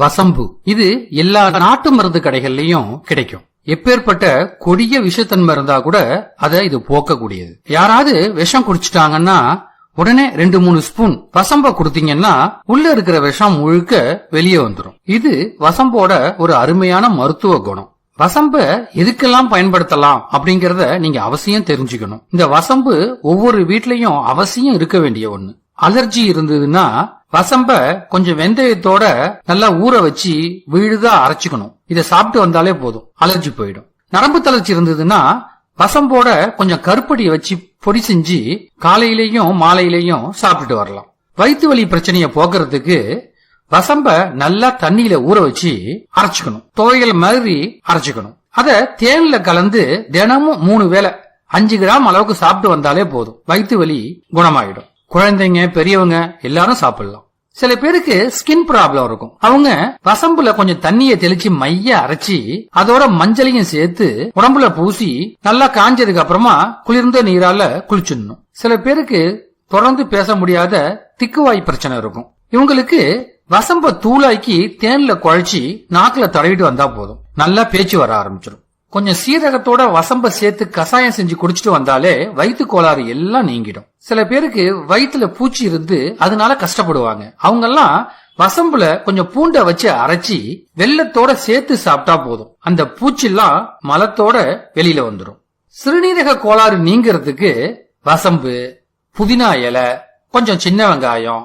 வசம்பு இது எல்லா நாட்டு மருந்து கடைகள்லயும் கிடைக்கும். எப்பேற்பட்ட கொடிய விஷத்தன்மை இருந்தா கூட அதை இது போக்கக்கூடியது. யாராவது விஷம் குடிச்சிட்டாங்கன்னா உடனே 2-3 ஸ்பூன் வசம்ப கொடுத்தீங்கன்னா உள்ள இருக்கிற விஷம் முழுக்க வெளியே வந்துடும். இது வசம்போட ஒரு அருமையான மருத்துவ குணம். வசம்ப எதுக்கெல்லாம் பயன்படுத்தலாம் அப்படிங்கறத நீங்க அவசியம் தெரிஞ்சுக்கணும். இந்த வசம்பு ஒவ்வொரு வீட்லயும் அவசியம் இருக்க வேண்டிய ஒண்ணு. அலர்ஜி இருந்ததுன்னா வசம்ப கொஞ்சம் வெந்தயத்தோட நல்லா ஊற வச்சு விழுதா அரைச்சுக்கணும். இத சாப்பிட்டு வந்தாலே போதும், அலர்ஜி போயிடும். நரம்பு தளர்ச்சி இருந்ததுன்னா வசம்போட கொஞ்சம் கருப்படியை வச்சு பொடி செஞ்சு காலையிலயும் மாலையிலயும் சாப்பிட்டுட்டு வரலாம். வயிற்று வலி பிரச்சனைய போக்குறதுக்கு வசம்ப நல்லா தண்ணியில ஊற வச்சு அரைச்சுக்கணும். துவையல் மாதிரி அரைச்சுக்கணும். அத தேன்ல கலந்து தினமும் 3 வேளை 5 கிராம் அளவுக்கு சாப்பிட்டு வந்தாலே போதும், வயிற்று வலி குணமாயிடும். குழந்தைங்க பெரியவங்க எல்லாரும் சாப்பிடலாம். சில பேருக்கு ஸ்கின் ப்ராப்ளம் இருக்கும். அவங்க வசம்புல கொஞ்சம் தண்ணிய தெளிச்சு மைய அரைச்சி அதோட மஞ்சளையும் சேர்த்து உடம்புல பூசி நல்லா காஞ்சதுக்கு அப்புறமா குளிர்ந்த நீரால குளிச்சிடணும். சில பேருக்கு தொடர்ந்து பேச முடியாத திக்குவாய் பிரச்சனை இருக்கும். இவங்களுக்கு வசம்ப தூளாக்கி தேன்ல குழைச்சி நாக்குல தடவிட்டு வந்தா போதும், நல்லா பேச்சு வர ஆரம்பிச்சிடும். கொஞ்சம் சீரகத்தோட வசம்ப சேர்த்து கசாயம் செஞ்சு குடிச்சிட்டு வந்தாலே வயிற்று கோளாறு எல்லாம் நீங்கிடும். சில பேருக்கு வயிற்றுல பூச்சி இருந்து அதனால கஷ்டப்படுவாங்க. அவங்க எல்லாம் வசம்புல கொஞ்சம் பூண்டை வச்சு அரைச்சி வெல்லத்தோட சேர்த்து சாப்பிட்டா போதும், அந்த பூச்சி எல்லாம் மலத்தோட வெளியில வந்துடும். சிறுநீரக கோளாறு நீங்கிறதுக்கு வசம்பு, புதினா இலை, கொஞ்சம் சின்ன வெங்காயம்,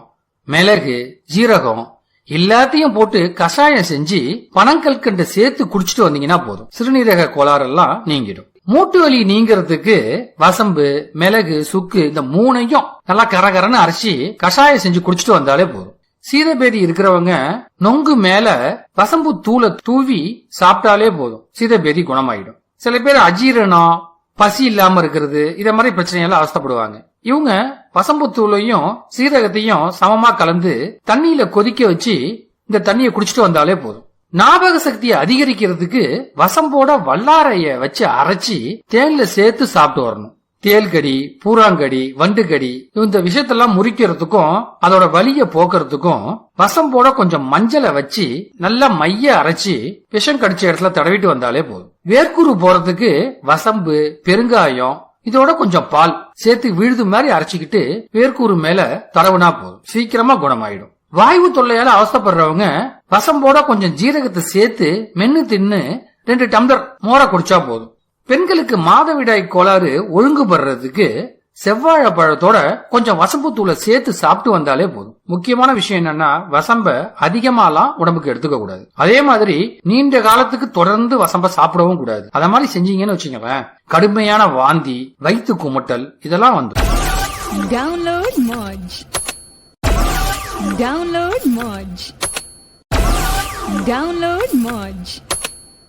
மிளகு, ஜீரகம் எல்லாத்தையும் போட்டு கஷாயம் செஞ்சு பனங்கற்கண்டு சேர்த்து குடிச்சிட்டு வந்தீங்கன்னா போதும், சிறுநீரக கோளாறு எல்லாம் நீங்கிடும். மூட்டு வலி நீங்கிறதுக்கு வசம்பு, மிளகு, சுக்கு இந்த 3ஐயும் நல்லா கரகரன்னு அரைச்சி கஷாயம் செஞ்சு குடிச்சிட்டு வந்தாலே போதும். சீதபேதி இருக்கிறவங்க நொங்கு மேல வசம்பு தூளை தூவி சாப்பிட்டாலே போதும், சீதபேதி குணமாயிடும். சில பேர் அஜீரணம், பசி இல்லாம இருக்கிறது, இத மாதிரி பிரச்சனையெல்லாம் அவஸ்தப்படுவாங்க. இவங்க வசம்பு தூளையும் சீரகத்தையும் சமமா கலந்து தண்ணியில கொதிக்க வச்சு இந்த தண்ணியை குடிச்சிட்டு வந்தாலே போதும். ஞாபக சக்தியை அதிகரிக்கிறதுக்கு வசம்போட வல்லாரைய வச்சு அரைச்சி தேன்ல சேர்த்து சாப்பிட்டு வரணும். தேல்கடி, பூராங்கடி, வண்டுகடி இந்த விஷயத்தெல்லாம் முறிக்கிறதுக்கும் அதோட வலிய போக்குறதுக்கும் வசம்போட கொஞ்சம் மஞ்சளை வச்சு நல்லா மைய அரைச்சி விஷம் கடிச்ச இடத்துல தடவிட்டு வந்தாலே போதும். வேர்க்குரு போறதுக்கு வசம்பு, பெருங்காயம் இதோட கொஞ்சம் பால் சேர்த்து விழுது மாதிரி அரைச்சிக்கிட்டு வேர்க்கூறு மேல தடவுனா போதும், சீக்கிரமா குணமாயிடும். வாய்வு தொல்லையால அவஸ்தப்படுறவங்க வசம்போட கொஞ்சம் ஜீரகத்தை சேர்த்து மென்னு தின்னு 2 டம்ளர் மோர குடிச்சா போதும். பெண்களுக்கு மாதவிடாய் கோளாறு ஒழுங்குபடுறதுக்கு செவ்வாழை பழத்தோட கொஞ்சம் வசம்பு தூளை சேர்த்து சாப்பிட்டு வந்தாலே போதும். முக்கியமான விஷயம் என்னன்னா வசம்ப அதிகமாலாம் உடம்புக்கு எடுத்துக்க கூடாது. அதே மாதிரி நீண்ட காலத்துக்கு தொடர்ந்து வசம்ப சாப்பிடவும் கூடாது. அத மாதிரி செஞ்சீங்கன்னு வச்சுங்களேன், கடுமையான வாந்தி, வயிற்று குமட்டல் இதெல்லாம் வந்துடும். Download Moj. Download Moj. Download Moj.